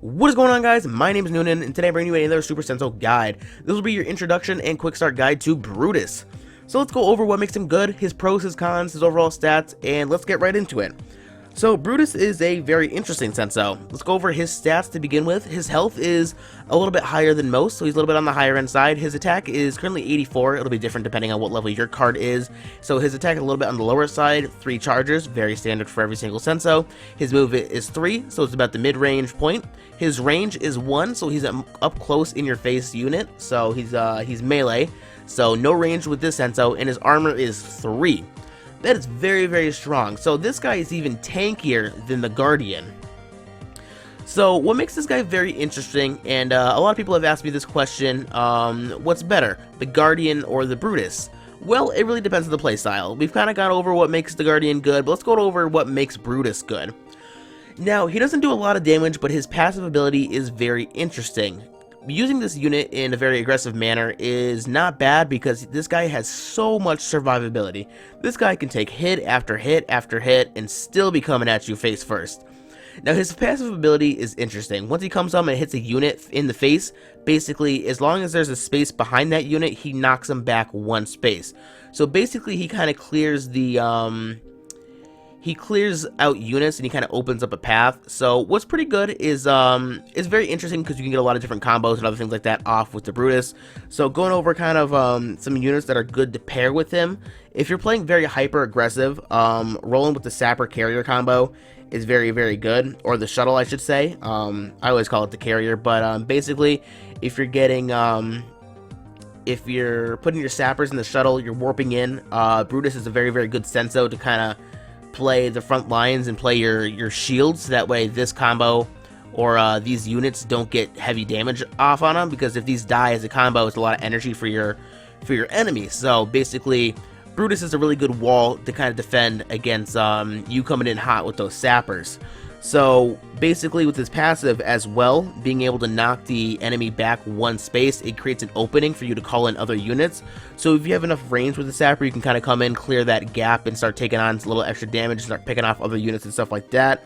What is going on, guys? My name is Noonan, and today I'm bringing you another Super Senso guide. This will be your introduction and quick start guide to Brutus. So let's go over what makes him good, his pros, his cons, his overall stats, and let's get right into it. So Brutus is a very interesting Senso. Let's go over his stats to begin with. His health is a little bit higher than most, so he's a little bit on the higher end side. His attack is currently 84. It'll be different depending on what level your card is. So his attack is a little bit on the lower side, 3 charges, very standard for every single Senso. His move is 3, so it's about the mid-range point. His range is 1, so he's an up close in your face unit, so he's melee. So no range with this Senso, and his armor is 3. That is very, very strong. So this guy is even tankier than the Guardian. So what makes this guy very interesting, and a lot of people have asked me this question, what's better, the Guardian or the Brutus? Well, it really depends on the playstyle. We've kind of gone over what makes the Guardian good, but let's go over what makes Brutus good. Now, he doesn't do a lot of damage, but his passive ability is very interesting. Using this unit in a very aggressive manner is not bad because this guy has so much survivability. This guy can take hit after hit after hit and still be coming at you face first. Now his passive ability is interesting. Once he comes up and hits a unit in the face, basically as long as there's a space behind that unit, he knocks him back 1 space. So basically he kind of clears the he clears out units and he kind of opens up a path. So what's pretty good is it's very interesting because you can get a lot of different combos and other things like that off with the Brutus. So going over kind of some units that are good to pair with him. If you're playing very hyper aggressive, rolling with the Sapper Carrier combo is very, very good, or the Shuttle I should say. I always call it the Carrier, but basically if you're getting if you're putting your Sappers in the Shuttle, you're warping in. Brutus is a very, very good Senso to kind of play the front lines and play your shields. That way this combo or these units don't get heavy damage off on them, because if these die as a combo, it's a lot of energy for your enemy. So basically Brutus is a really good wall to kind of defend against you coming in hot with those sappers. So basically with his passive as well, being able to knock the enemy back 1 space, it creates an opening for you to call in other units. So if you have enough range with the sapper, you can kind of come in, clear that gap, and start taking on a little extra damage, start picking off other units and stuff like that.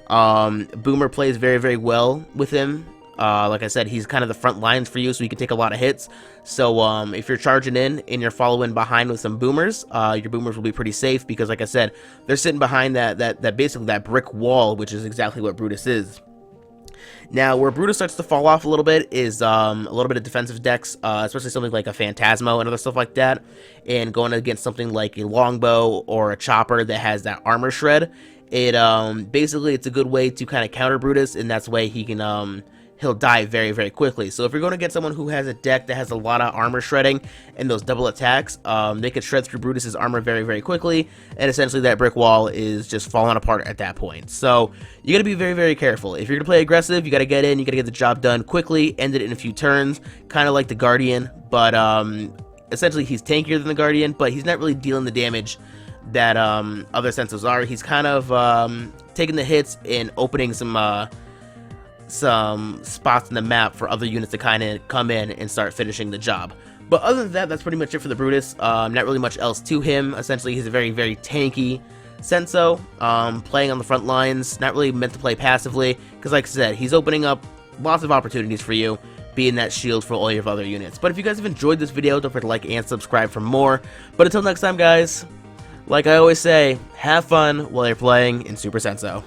Boomer plays very, very well with him. Like I said, he's kind of the front lines for you, so you can take a lot of hits. So if you're charging in and you're following behind with some boomers, your boomers will be pretty safe because, like I said, they're sitting behind that basically that brick wall, which is exactly what Brutus is. Now, where Brutus starts to fall off a little bit is a little bit of defensive decks, especially something like a Phantasmo and other stuff like that, and going against something like a longbow or a chopper that has that armor shred. It basically it's a good way to kind of counter Brutus, and that's why he can he'll die very, very quickly. So if you're going to get someone who has a deck that has a lot of armor shredding and those double attacks, they could shred through Brutus's armor very, very quickly, and essentially that brick wall is just falling apart at that point. So you got to be very, very careful. If you're going to play aggressive, you got to get in, you got to get the job done quickly, end it in a few turns, kind of like the Guardian, but essentially he's tankier than the Guardian, but he's not really dealing the damage that other Sensos are. He's kind of taking the hits and opening some spots in the map for other units to kind of come in and start finishing the job. But other than that, that's pretty much it for the Brutus. Not really much else to him. Essentially, he's a very, very tanky Senso, playing on the front lines, not really meant to play passively, because like I said, he's opening up lots of opportunities for you, being that shield for all your other units. But if you guys have enjoyed this video, don't forget to like and subscribe for more. But until next time, guys, like I always say, have fun while you're playing in Super Senso.